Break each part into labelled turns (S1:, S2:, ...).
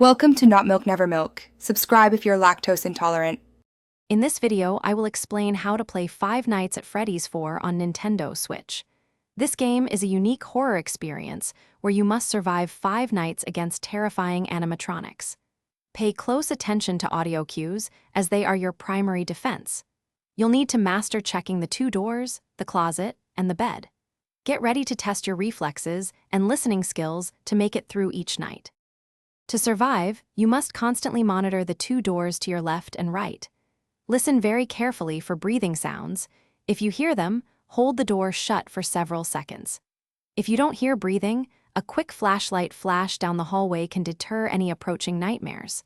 S1: Welcome to Not Milk Never Milk. Subscribe if you're lactose intolerant.
S2: In this video, I will explain how to play Five Nights at Freddy's 4 on Nintendo Switch. This game is a unique horror experience where you must survive 5 nights against terrifying animatronics. Pay close attention to audio cues as they are your primary defense. You'll need to master checking the 2 doors, the closet, and the bed. Get ready to test your reflexes and listening skills to make it through each night. To survive, you must constantly monitor the 2 doors to your left and right. Listen very carefully for breathing sounds. If you hear them, hold the door shut for several seconds. If you don't hear breathing, a quick flashlight flash down the hallway can deter any approaching nightmares.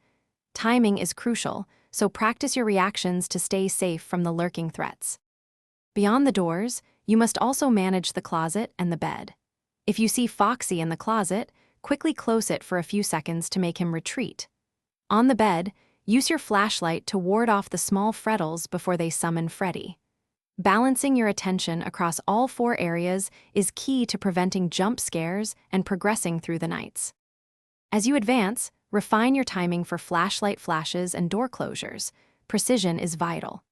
S2: Timing is crucial, so practice your reactions to stay safe from the lurking threats. Beyond the doors, you must also manage the closet and the bed. If you see Foxy in the closet, quickly close it for a few seconds to make him retreat. On the bed, use your flashlight to ward off the small Freddles before they summon Freddy. Balancing your attention across all 4 areas is key to preventing jump scares and progressing through the nights. As you advance, refine your timing for flashlight flashes and door closures. Precision is vital.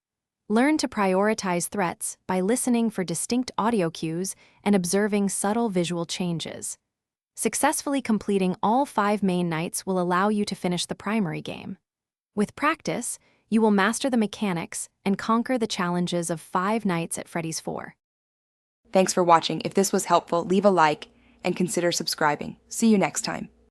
S2: Learn to prioritize threats by listening for distinct audio cues and observing subtle visual changes. Successfully completing all 5 main nights will allow you to finish the primary game. With practice, you will master the mechanics and conquer the challenges of 5 Nights at Freddy's 4.
S1: Thanks for watching. If this was helpful, leave a like and consider subscribing. See you next time.